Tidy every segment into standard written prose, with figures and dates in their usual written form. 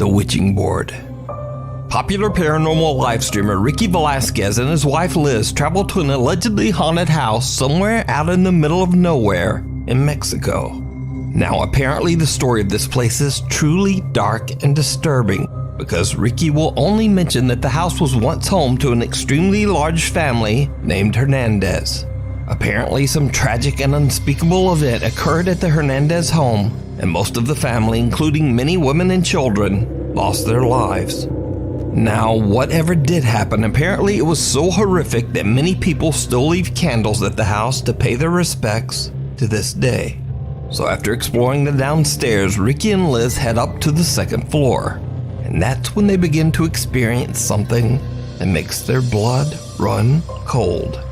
The Witching Board. Popular paranormal live streamer Ricky Velasquez and his wife Liz traveled to an allegedly haunted house somewhere out in the middle of nowhere in Mexico. Now apparently the story of this place is truly dark and disturbing, because Ricky will only mention that the house was once home to an extremely large family named Hernandez. Apparently some tragic and unspeakable event occurred at the Hernandez home, and most of the family, including many women and children, lost their lives. Now, whatever did happen, apparently it was so horrific that many people still leave candles at the house to pay their respects to this day. So after exploring the downstairs, Ricky and Liz head up to the second floor. And that's when they begin to experience something that makes their blood run cold.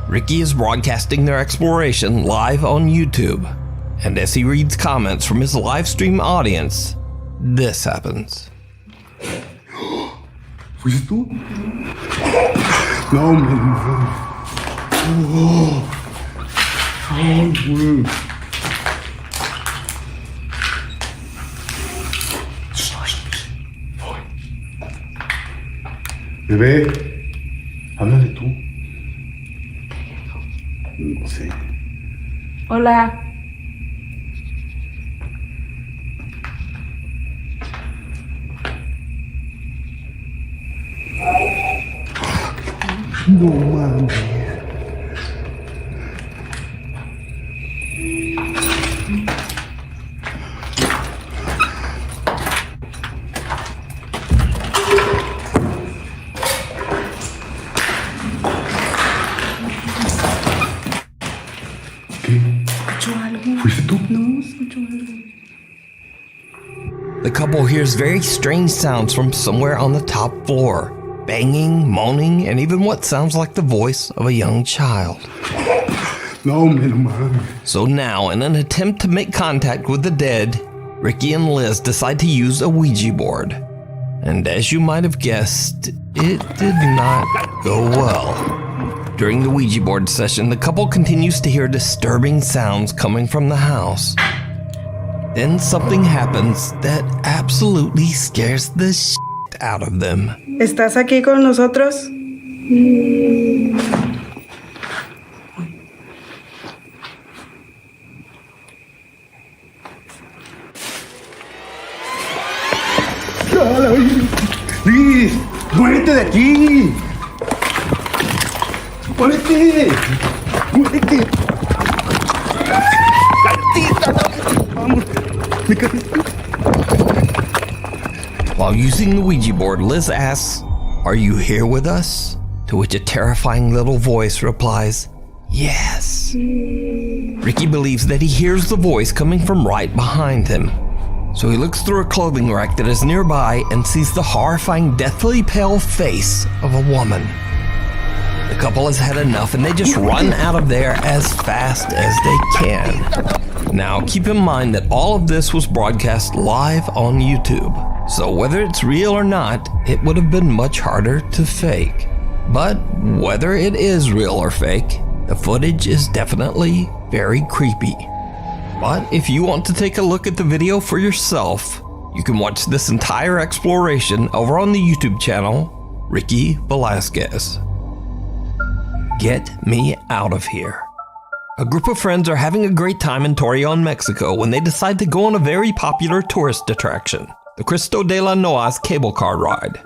Ricky is broadcasting their exploration live on YouTube. And as he reads comments from his live stream audience, this happens. ¿Fuiste tú? No, man. Oh, güey. Bebé, háblale tú. No sé. Hola. No mames. ¿Fuiste tú? No, escucho algo. The couple hears very strange sounds from somewhere on the top floor. Banging, moaning, and even what sounds like the voice of a young child. No, man. So now, in an attempt to make contact with the dead, Ricky and Liz decide to use a Ouija board. And as you might have guessed, it did not go well. During the Ouija board session, the couple continues to hear disturbing sounds coming from the house. Then something happens that absolutely scares the shit out of them. ¿Estás aquí con nosotros? ¡Liz! ¡Muérete de aquí! ¡Muérete! ¡Muérete! ¡Vamos! ¡Me caí! While using the Ouija board, Liz asks, "Are you here with us?" To which a terrifying little voice replies, "Yes." Ricky believes that he hears the voice coming from right behind him. So he looks through a clothing rack that is nearby and sees the horrifying, deathly pale face of a woman. The couple has had enough and they just run out of there as fast as they can. Now, keep in mind that all of this was broadcast live on YouTube. So whether it's real or not, it would have been much harder to fake. But whether it is real or fake, the footage is definitely very creepy. But if you want to take a look at the video for yourself, you can watch this entire exploration over on the YouTube channel, Ricky Velasquez. Get me out of here. A group of friends are having a great time in Torreon, Mexico when they decide to go on a very popular tourist attraction, the Cristo de la Noa's cable car ride.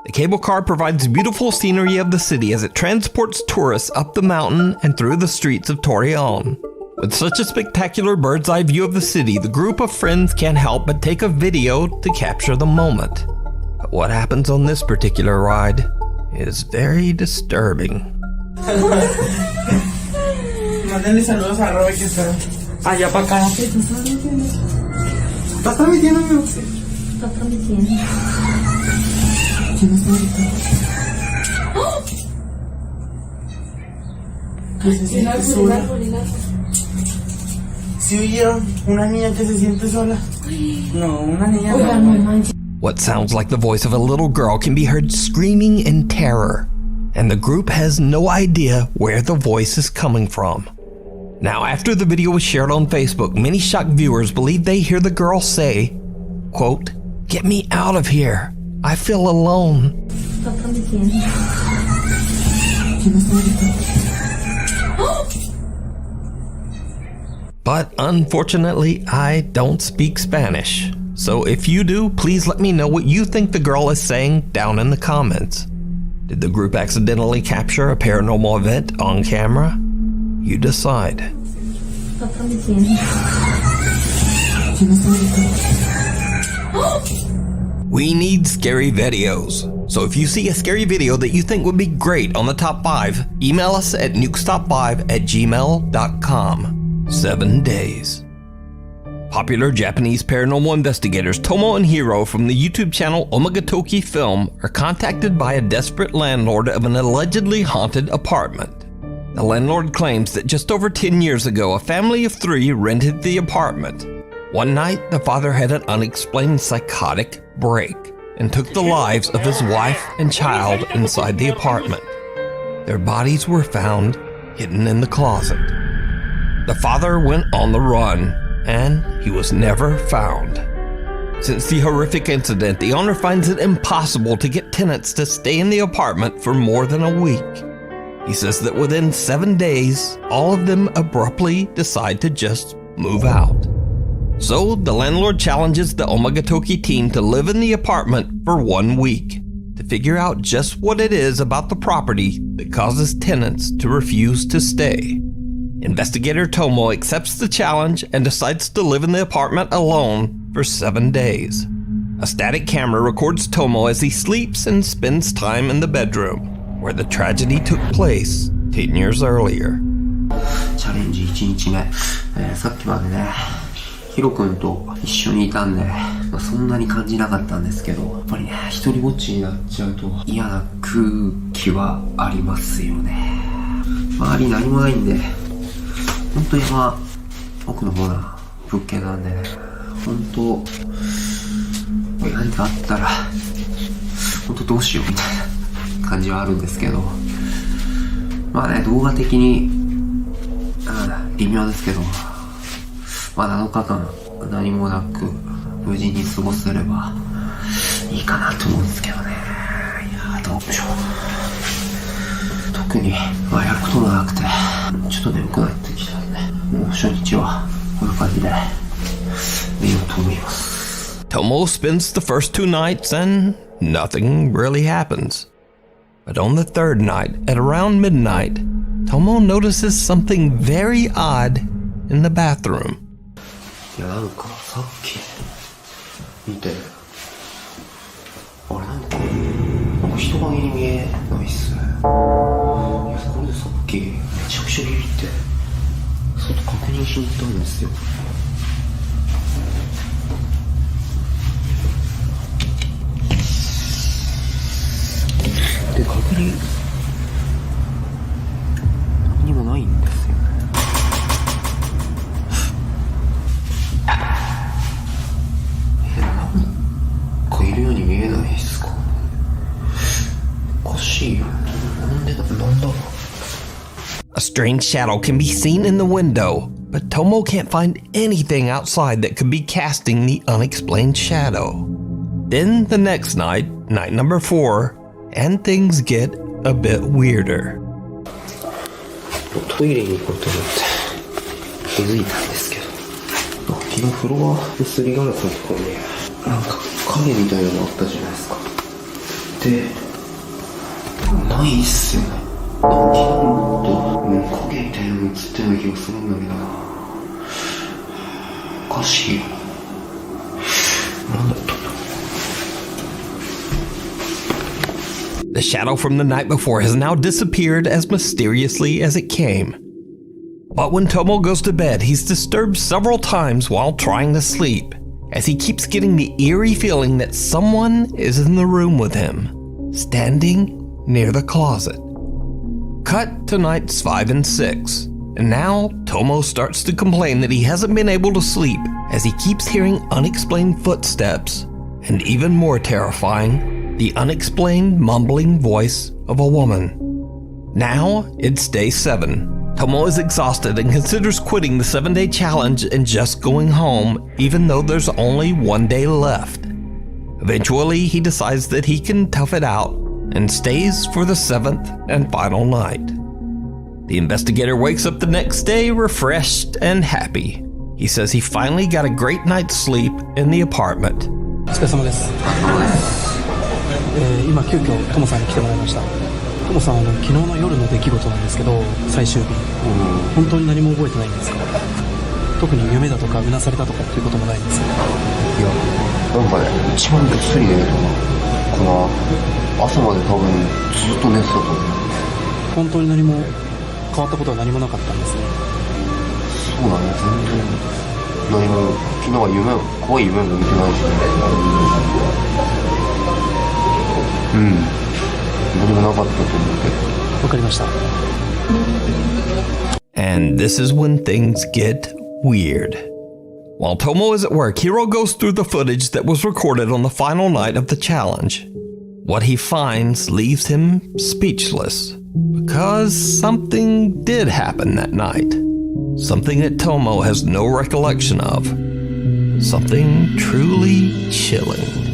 The cable car provides beautiful scenery of the city as it transports tourists up the mountain and through the streets of Torreon. With such a spectacular bird's eye view of the city, the group of friends can't help but take a video to capture the moment. But what happens on this particular ride is very disturbing. Mándenle saludos a Robert que está allá para acá. ¿Qué te estás metiendo? ¿Estás transmitiendo, amigo? Está transmitiendo. ¿Quién está gritando? Que se siente sola. ¿Sí oyeron? Una niña que se siente sola. No, una niña. Oiga, no manches. What sounds like the voice of a little girl can be heard screaming in terror, and the group has no idea where the voice is coming from. Now, after the video was shared on Facebook, many shocked viewers believe they hear the girl say, quote, Get me out of here. I feel alone. Stop transmitiendo. But unfortunately, I don't speak Spanish. So if you do, please let me know what you think the girl is saying down in the comments. Did the group accidentally capture a paranormal event on camera? You decide. Stop transmitiendo. We need scary videos. So if you see a scary video that you think would be great on the top 5, email us at nukestop5@gmail.com. 7 days. Popular Japanese paranormal investigators Tomo and Hiro from the YouTube channel Omagatoki Film are contacted by a desperate landlord of an allegedly haunted apartment. The landlord claims that just over 10 years ago, a family of 3 rented the apartment. One night, the father had an unexplained psychotic break and took the lives of his wife and child inside the apartment. Their bodies were found hidden in the closet. The father went on the run, and he was never found. Since the horrific incident, the owner finds it impossible to get tenants to stay in the apartment for more than a week. He says that within 7 days, all of them abruptly decide to just move out. So the landlord challenges the Omagatoki team to live in the apartment for 1 week to figure out just what it is about the property that causes tenants to refuse to stay. Investigator Tomo accepts the challenge and decides to live in the apartment alone for 7 days. A static camera records Tomo as he sleeps and spends time in the bedroom, where the tragedy took place 10 years earlier. チャレンジ1日目、さっきまでね、ヒロ君と一緒にいたんで、そんなに感じなかったんですけど、やっぱりね、一人ぼっちになっちゃうと嫌な空気はありますよね。周り何もないんで、ほんと山奥の方な物件なんでね、ほんと何かあったらほんとどうしようみたいな感じはあるんですけど、まあね、動画的に微妙ですけど、まあ7日間何もなく無事に過ごせればいいかなと思うんですけどね。いやどうでしょう。特にやることもなくて、ちょっと眠くなってきたんで、もう初日はこんな感じで寝ようと思います。Tomo spends the first 2 nights and nothing really happens. But on the 3rd night, at around midnight, Tomo notices something very odd in the bathroom. いやなんかさっき見て、あれなんか人影に見えないっすね。いやこれでさっきめちゃくちゃビビって外確認しに行ったんですよ。で確認何もないんですよね。なんかいるように見えないっすか。おかしいよ。なんだろう。A strange shadow can be seen in the window, but Tomo can't find anything outside that could be casting the unexplained shadow. Then the next night, night number 4, and things get a bit weirder. トイレに行こうと思って気づいたんですけど、昨日フロアのすりガラスのところになんか影みたいなのあったじゃないですか。で、ないっすよね。昨日もっと影みたいなの映ってるような気がするんだけどな。おかしいよな。なんだったんだ。The shadow from the night before has now disappeared as mysteriously as it came. But when Tomo goes to bed, he's disturbed several times while trying to sleep, as he keeps getting the eerie feeling that someone is in the room with him, standing near the closet. Cut to nights 5 and 6, and now Tomo starts to complain that he hasn't been able to sleep as he keeps hearing unexplained footsteps, and even more terrifying, the unexplained mumbling voice of a woman. Now it's day 7. Tomo is exhausted and considers quitting the 7-day challenge and just going home, even though there's only 1 day left. Eventually, he decides that he can tough it out and stays for the 7th and final night. The investigator wakes up the next day refreshed and happy. He says he finally got a great night's sleep in the apartment. お疲れ様です。今急遽トモさんに来てもらいました。トモさん昨日の夜の出来事なんですけど、最終日、本当に何も覚えてないんですか？特に夢だとかうなされたとかっていうこともないんですか？いや、なんかね、一番ぐっすり寝れたな。かな。朝まで多分ずっと寝てたと思う。本当に何も変わったことは何もなかったんですね。そうだね、全然何も。昨日は怖い夢も見てないしね。何もなかったと思うけど。わかりました。And this is when things get weird. While Tomo is at work, Hiro goes through the footage that was recorded on the final night of the challenge. What he finds leaves him speechless, because something did happen that night. Something that Tomo has no recollection of. Something truly chilling.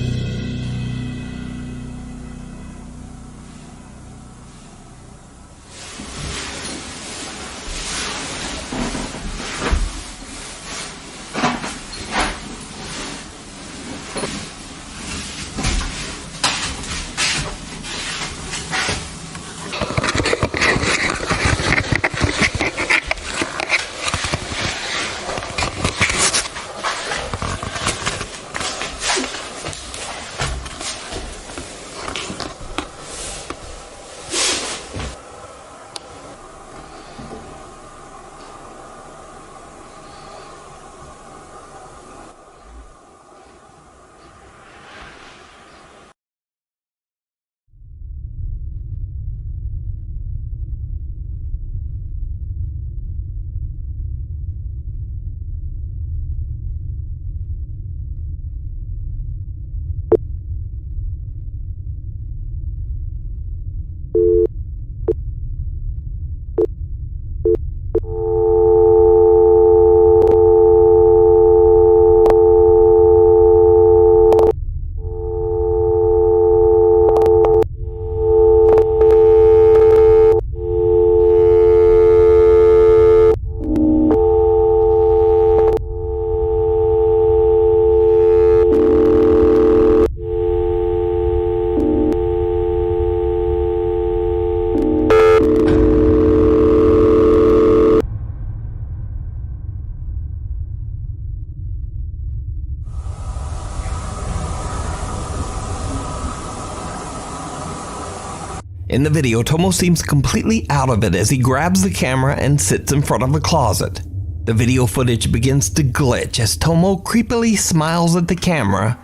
In the video, Tomo seems completely out of it as he grabs the camera and sits in front of a closet. The video footage begins to glitch as Tomo creepily smiles at the camera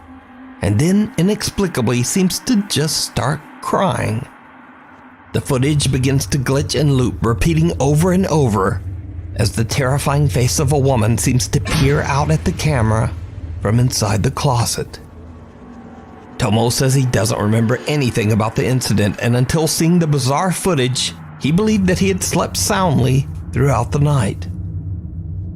and then inexplicably seems to just start crying. The footage begins to glitch and loop, repeating over and over as the terrifying face of a woman seems to peer out at the camera from inside the closet. Tomo says he doesn't remember anything about the incident, and until seeing the bizarre footage, he believed that he had slept soundly throughout the night.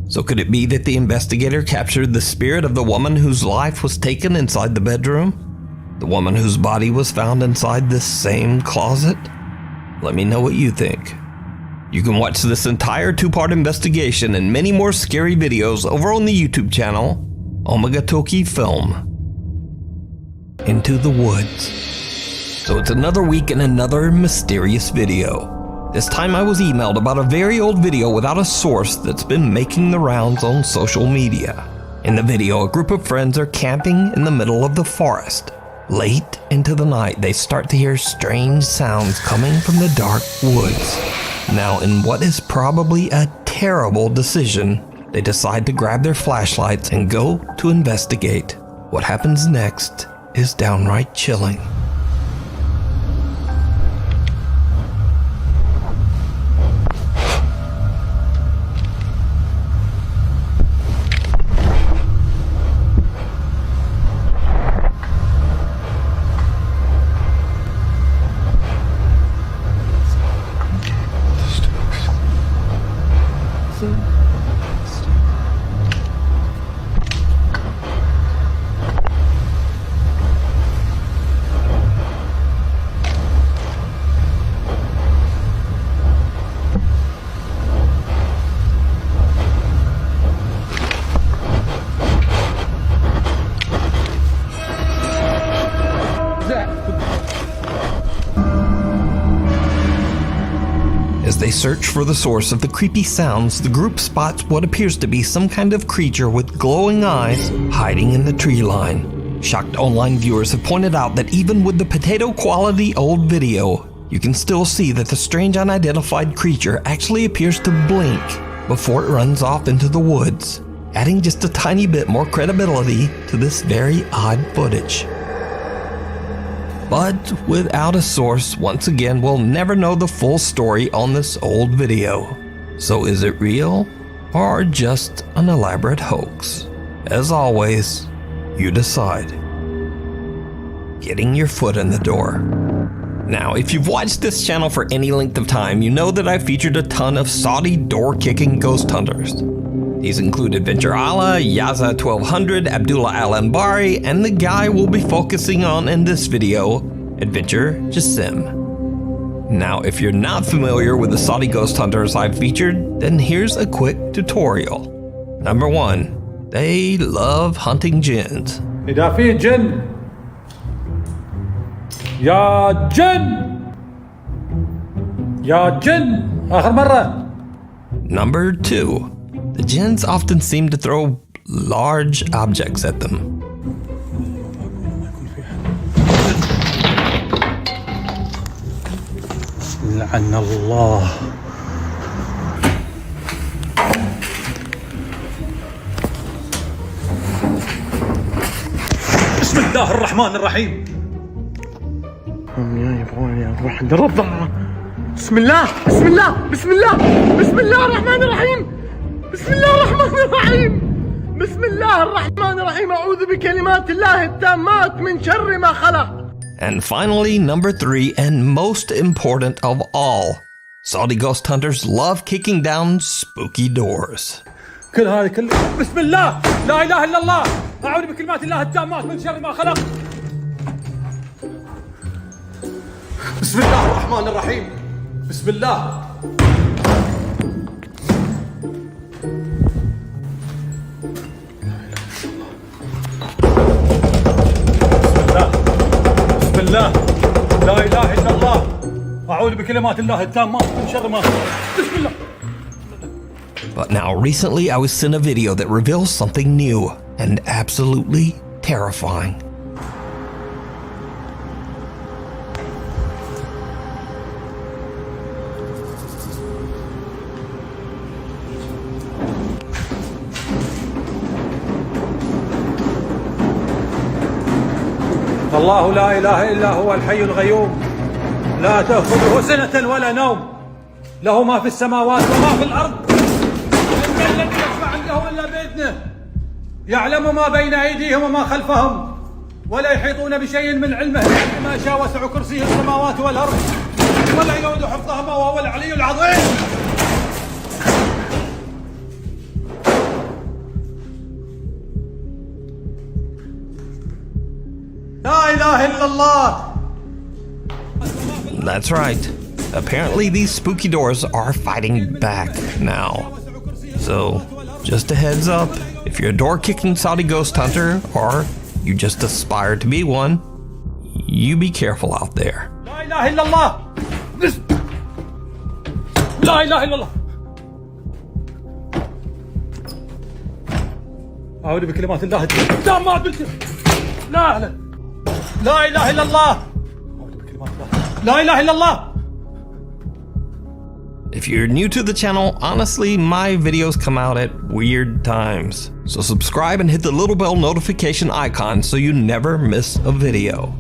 So could it be that the investigator captured the spirit of the woman whose life was taken inside the bedroom? The woman whose body was found inside this same closet? Let me know what you think. You can watch this entire 2-part investigation and many more scary videos over on the YouTube channel, Omega Toki Film. Into the Woods. So it's another week and another mysterious video. This time I was emailed about a very old video without a source that's been making the rounds on social media. In the video, a group of friends are camping in the middle of the forest. Late into the night, they start to hear strange sounds coming from the dark woods. Now, in what is probably a terrible decision, they decide to grab their flashlights and go to investigate. What happens next is downright chilling. they search for the source of the creepy sounds, the group spots what appears to be some kind of creature with glowing eyes hiding in the tree line. Shocked online viewers have pointed out that even with the potato quality old video, you can still see that the strange unidentified creature actually appears to blink before it runs off into the woods, adding just a tiny bit more credibility to this very odd footage. But without a source, once again, we'll never know the full story on this old video. So is it real or just an elaborate hoax? As always, you decide. Getting your foot in the door. Now, if you've watched this channel for any length of time, you know that I've featured a ton of Saudi door-kicking ghost hunters. These include Adventure Allah, Yaza 1200, Abdullah Al-Anbari, and the guy we'll be focusing on in this video, Adventure Jassim. Now, if you're not familiar with the Saudi ghost hunters I've featured, then here's a quick tutorial. Number 1, they love hunting jinns. إذا في جن يا جن يا جن آخر مرة. Number 2, the jinns often seem to throw large objects at them. لعن الله. بسم الله الرحمن الرحيم. يا يبغوني اروح عند الرضع. بسم الله بسم الله بسم الله بسم الله الرحمن الرحيم. بسم الله الرحمن الرحيم. بسم الله الرحمن الرحيم. أعوذ بكلمات الله التامات من شر ما خلق. And finally, number 3, and most important of all, Saudi ghost hunters love kicking down spooky doors. كل هذه بسم الله لا إله إلا الله أعوذ بكلمات الله التامات من شر ما خلق. بسم الله الرحمن الرحيم. بسم الله. بسم الله لا إله إلا الله أعوذ بكلمات الله التامات من شر ما خلق. بسم الله. But now, recently I was sent a video that reveals something new and absolutely terrifying. الله لا إله إلا هو الحي القيوم لا تأخذه سنة ولا نوم له ما في السماوات وما في الأرض إن الذي يشفع عنده إلا بإذنه يعلم ما بين أيديهم وما خلفهم ولا يحيطون بشيء من علمه إلا بما شاء وسع كرسيه السماوات والأرض ولا يؤود حفظهما وهو العلي العظيم. لا إله إلا الله. That's right. Apparently these spooky doors are fighting back now. So, just a heads up, if you're a door-kicking Saudi ghost hunter, or you just aspire to be one, you be careful out there. لا إله إلا الله. لا إله إلا الله. أعوذ بكلمات الله التامات لا لا إله إلا الله. أعوذ بكلمات الله. لا إله إلا الله. If you're new to the channel, honestly, my videos come out at weird times. So subscribe and hit the little bell notification icon so you never miss a video.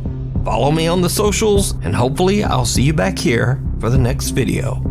Follow me on the socials, and hopefully I'll see you back here for the next video.